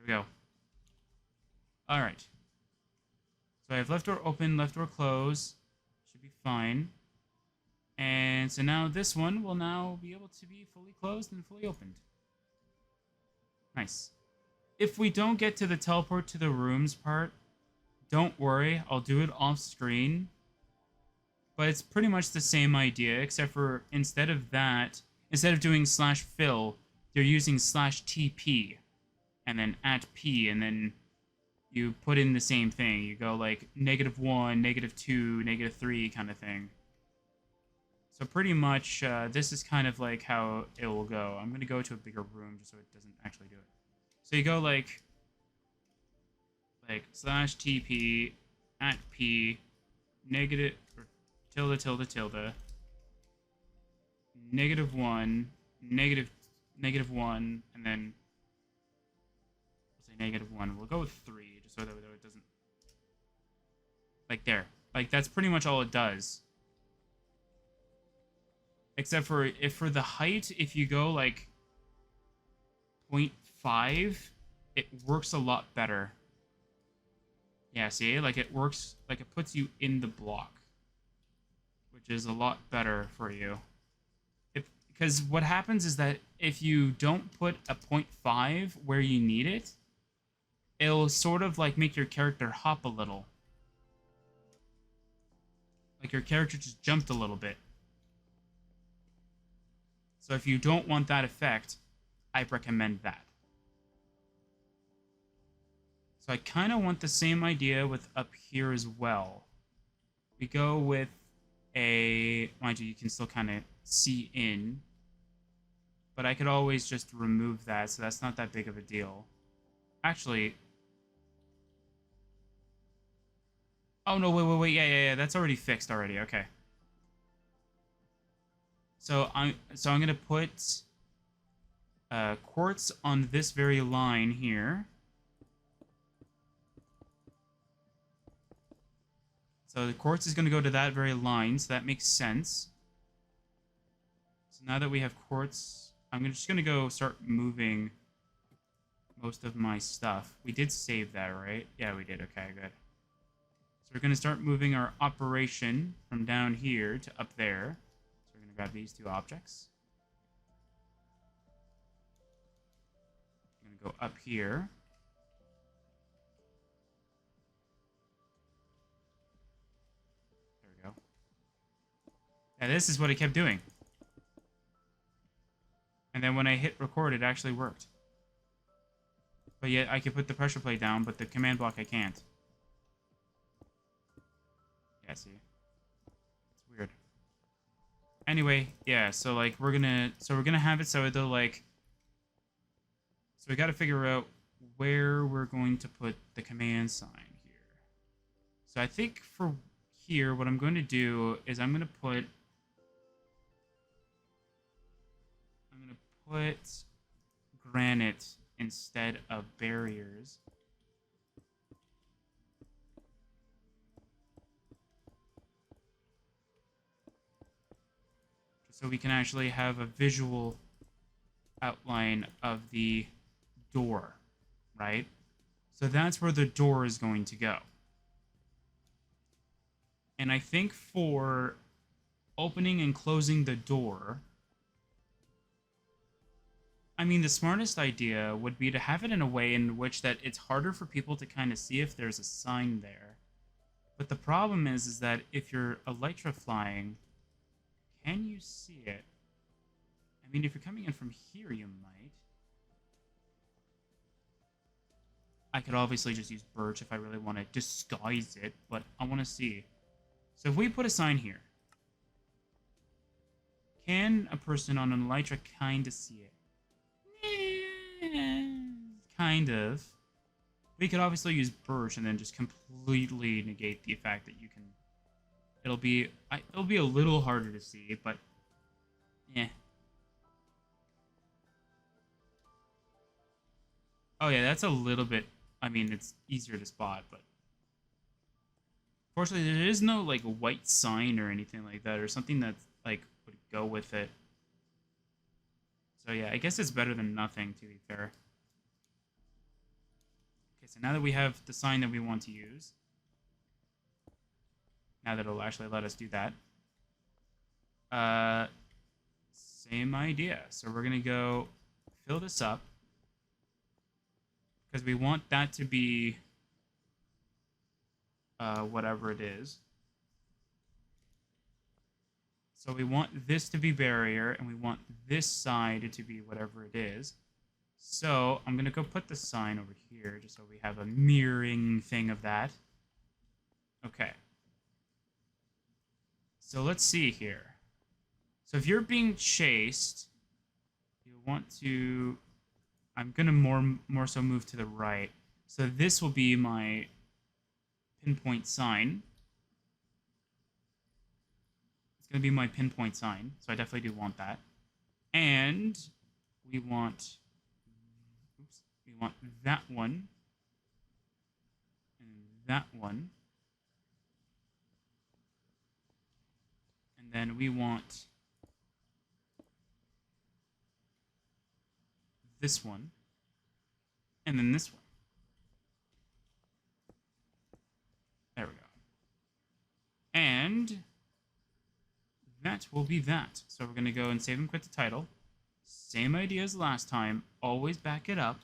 we go. All right. So I have left door open, left door close. Should be fine. And so now this one will now be able to be fully closed and fully opened. Nice. If we don't get to the teleport to the rooms part, don't worry, I'll do it off screen. But it's pretty much the same idea, except for instead of doing /fill, they're using /TP. And then @P, and then you put in the same thing. You go like -1, -2, -3 kind of thing. So pretty much, this is kind of like how it will go. I'm going to go to a bigger room just so it doesn't actually do it. So you go like /TP @P negative or tilde tilde tilde -1 -1 and then we'll say -1. We'll go with 3 just so that it doesn't like there. Like that's pretty much all it does. Except for if for the height, if you go like 0.5, it works a lot better. Yeah, see? Like it works, like it puts you in the block, which is a lot better for you. Because what happens is that if you don't put a 0.5 where you need it, it'll sort of like make your character hop a little. Like your character just jumped a little bit. So if you don't want that effect, I recommend that. So I kind of want the same idea with up here as well. We go with a... Mind you, you can still kind of see in. But I could always just remove that, so that's not that big of a deal. Actually... Oh, no, wait. Yeah. That's already fixed already. Okay. So I'm going to put quartz on this very line here. So the quartz is going to go to that very line, so that makes sense. So now that we have quartz, I'm just going to go start moving most of my stuff. We did save that, right? Yeah, we did. Okay, good. So we're going to start moving our operation from down here to up there. So we're going to grab these two objects. I'm going to go up here. There we go. And this is what it kept doing. And then when I hit record, it actually worked. But yet I could put the pressure plate down, but the command block I can't. Yeah, see? It's weird. Anyway, yeah, so like we're gonna have it so they'll like, so we gotta figure out where we're going to put the command sign here. So I think for here, what I'm going to do is I'm gonna put granite instead of barriers. So we can actually have a visual outline of the door, right? So that's where the door is going to go. And I think for opening and closing the door, I mean, the smartest idea would be to have it in a way in which that it's harder for people to kind of see if there's a sign there. But the problem is that if you're elytra flying, can you see it? I mean, if you're coming in from here, you might. I could obviously just use birch if I really want to disguise it, but I want to see. So if we put a sign here, can a person on an elytra kind of see it? Kind of. We could obviously use birch and then just completely negate the fact that you can. It'll be a little harder to see, but yeah. Oh yeah, that's a little bit. I mean, it's easier to spot, but fortunately, there is no like white sign or anything like that, or something that like would go with it. So yeah, I guess it's better than nothing, to be fair. Okay, so now that we have the sign that we want to use, now that it'll actually let us do that, same idea. So we're going to go fill this up because we want that to be whatever it is. So we want this to be barrier, and we want this side to be whatever it is. So I'm going to go put the sign over here, just so we have a mirroring thing of that. Okay. So let's see here. So if you're being chased, you want to... I'm going to more so move to the right. So this will be my pinpoint sign. It's going to be my pinpoint sign, so I definitely do want that. And we want that one and that one. And then we want this one and then this one. There we go. And that will be that. So we're going to go and save and quit the title. Same idea as last time. Always back it up.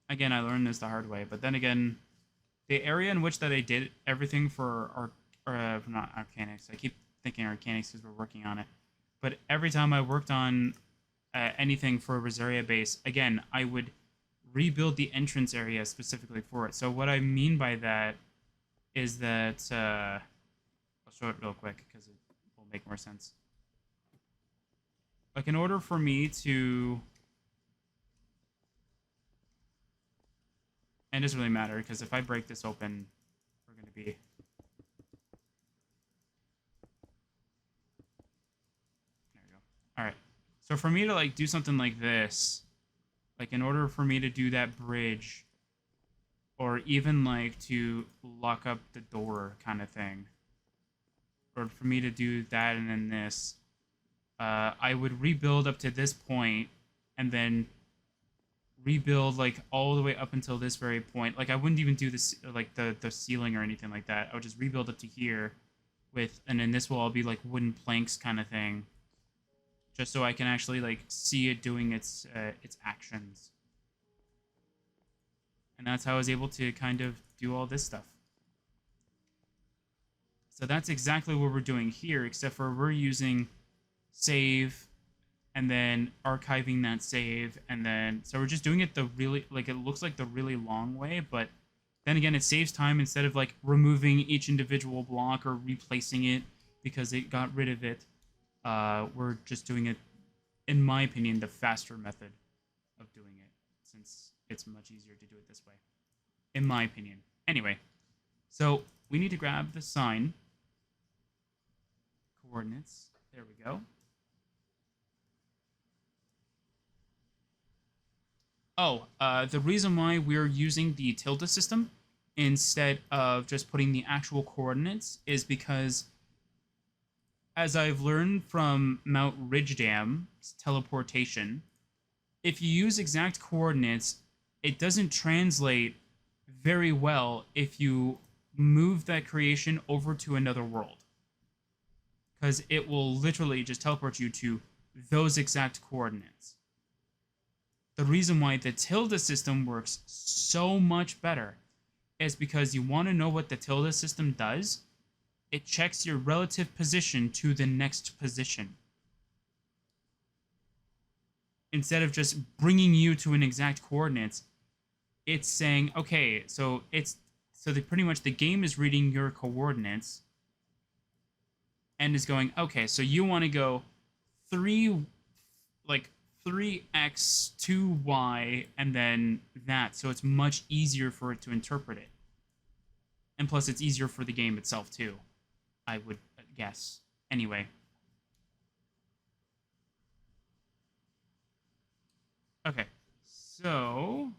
Again, I learned this the hard way, but then again, the area in which that I did everything for not Arcanics. I keep thinking Arcanics because we're working on it. But every time I worked on anything for a Rosaria base, again, I would rebuild the entrance area specifically for it. So what I mean by that is that I'll show it real quick because it will make more sense. Like, in order for me to... And it doesn't really matter, because if I break this open, we're going to be... There we go. Alright. So for me to, like, do something like this, like, in order for me to do that bridge, or even, like, to lock up the door kind of thing, or for me to do that and then this, I would rebuild up to this point, and then rebuild like all the way up until this very point. Like, I wouldn't even do this like the ceiling or anything like that. I would just rebuild up to here with, and then this will all be like wooden planks kind of thing, just so I can actually like see it doing its actions. And that's how I was able to kind of do all this stuff. So that's exactly what we're doing here, except for we're using save and then archiving that save, and then... So we're just doing it the really... Like, it looks like the really long way, but then again, it saves time instead of, like, removing each individual block or replacing it because it got rid of it. We're just doing it, in my opinion, the faster method of doing it, since it's much easier to do it this way. In my opinion. Anyway, so we need to grab the sign. Coordinates. There we go. Oh, the reason why we're using the tilde system instead of just putting the actual coordinates is because, as I've learned from Mount Ridgedam's teleportation, if you use exact coordinates, it doesn't translate very well if you move that creation over to another world. Because it will literally just teleport you to those exact coordinates. The reason why the tilde system works so much better is because you want to know what the tilde system does. It checks your relative position to the next position, instead of just bringing you to an exact coordinates. It's saying, okay, so pretty much the game is reading your coordinates and is going, okay, so you want to go 3x 2y and then that, so it's much easier for it to interpret it. And plus it's easier for the game itself too, I would guess. Anyway. Okay, so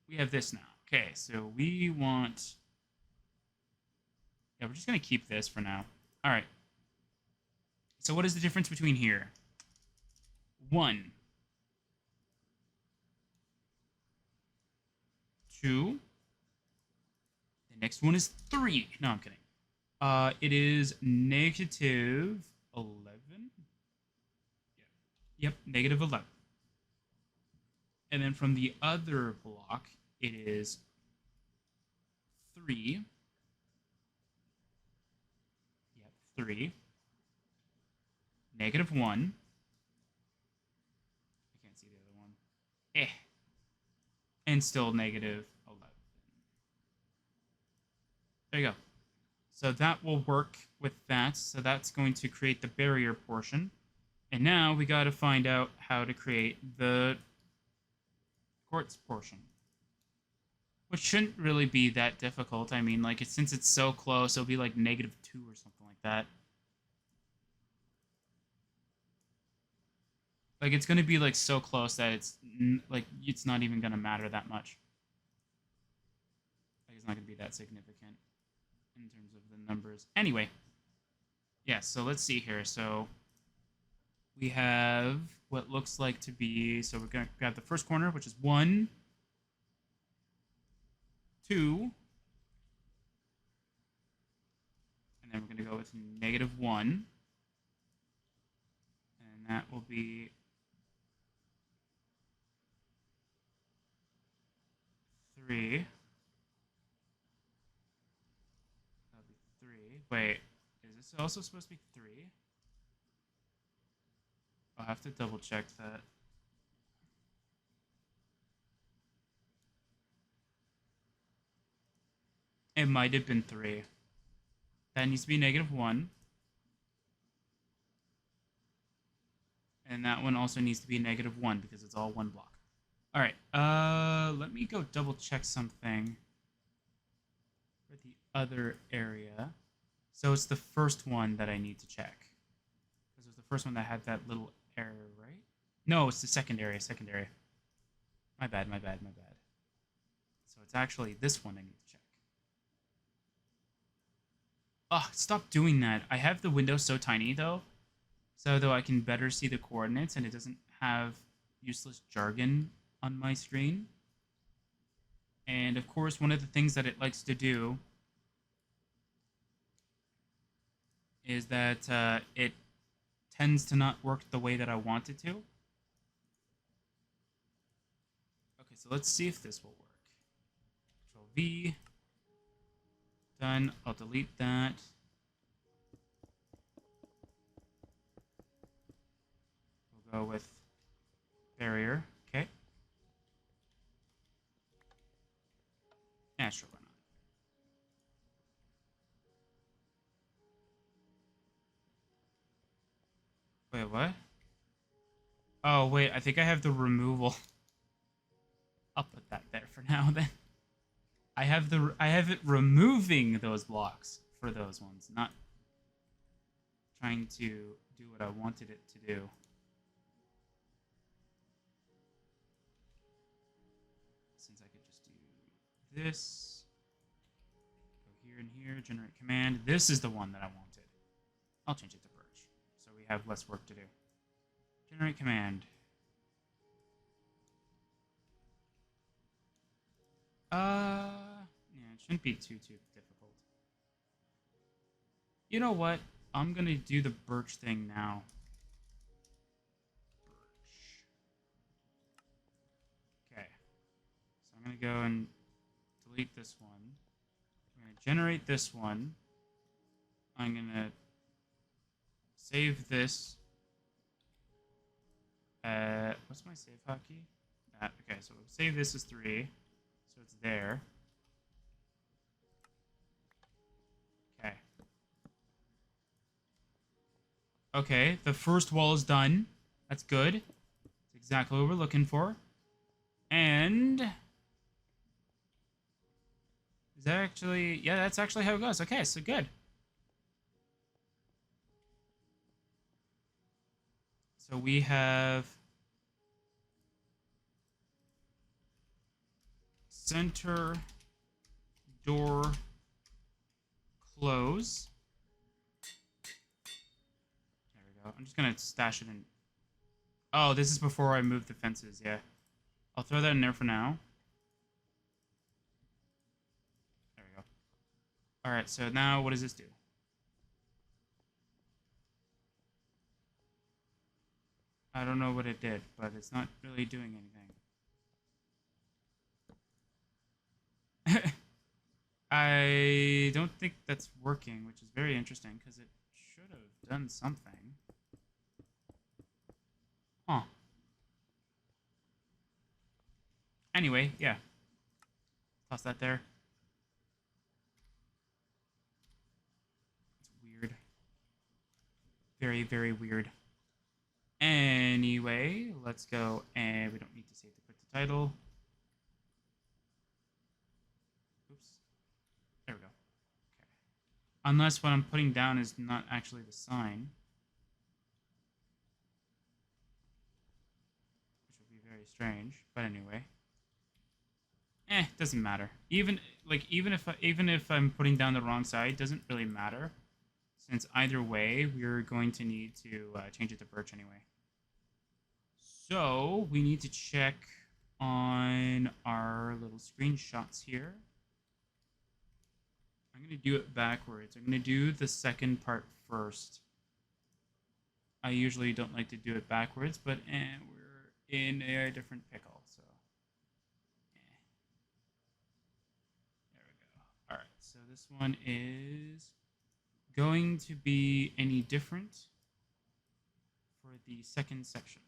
we have this now. Okay, so we want... Yeah, we're just going to keep this for now. All right. So what is the difference between here? 1, 2. The next one is 3. No, I'm kidding. It is negative 11. Yep, negative 11. And then from the other block, it is 3. Yep, 3. Negative 1. I can't see the other one. And still negative 11. There you go. So that will work with that. So that's going to create the barrier portion. And now we got to find out how to create the quartz portion. Which shouldn't really be that difficult. I mean, like, since it's so close, it'll be like negative 2 or something like that. Like, it's going to be, like, so close that it's, like, it's not even going to matter that much. Like, it's not going to be that significant in terms of the numbers. Anyway. Yeah, so let's see here. So we have what looks like to be... So we're going to grab the first corner, which is 1, 2. And then we're going to go with negative 1. And that will be... 3. That'll be 3. Wait, is this also supposed to be 3? I'll have to double check that. It might have been 3. That needs to be negative 1. And that one also needs to be negative 1 because it's all one block. All right, let me go double check something for the other area. So it's the first one that I need to check. Because it was the first one that had that little error, right? No, it's the second area, My bad. So it's actually this one I need to check. Oh, stop doing that. I have the window so tiny, though. So though I can better see the coordinates and it doesn't have useless jargon on my screen. And of course, one of the things that it likes to do is that it tends to not work the way that I want it to. Okay, so let's see if this will work. Control V. Done. I'll delete that. We'll go with barrier. Okay. Yeah, sure, why not? Wait, what? Oh, wait, I think I have the removal. I'll put that there for now, then. I have it removing those blocks for those ones, not trying to do what I wanted it to do. Since I could just do this, go here and here, generate command. This is the one that I wanted. I'll change it to birch, so we have less work to do. Generate command. Yeah, it shouldn't be too difficult. You know what? I'm gonna do the birch thing now. Birch. Okay. So I'm gonna go and delete this one. I'm gonna generate this one. I'm gonna save this. What's my save hotkey? Okay, so we'll save this as 3. So it's there. Okay. Okay, the first wall is done. That's good. That's exactly what we're looking for. And... is that actually... yeah, that's actually how it goes. Okay, so good. So we have... center door close. There we go. I'm just gonna stash it in. Oh, this is before I move the fences, yeah. I'll throw that in there for now. There we go. Alright, so now what does this do? I don't know what it did, but it's not really doing anything. I don't think that's working, which is very interesting, because it should have done something. Huh. Anyway, yeah. Toss that there. It's weird. Very, very weird. Anyway, let's go, and we don't need to save to put the title. Oops. There we go. Okay. Unless what I'm putting down is not actually the sign. Which would be very strange. But anyway. Doesn't matter. Even if I'm putting down the wrong side, doesn't really matter. Since either way, we're going to need to change it to birch anyway. So we need to check on our little screenshots here. I'm going to do it backwards. I'm going to do the second part first. I usually don't like to do it backwards, but we're in a different pickle, so. There we go. All right, so this one is going to be any different for the second section.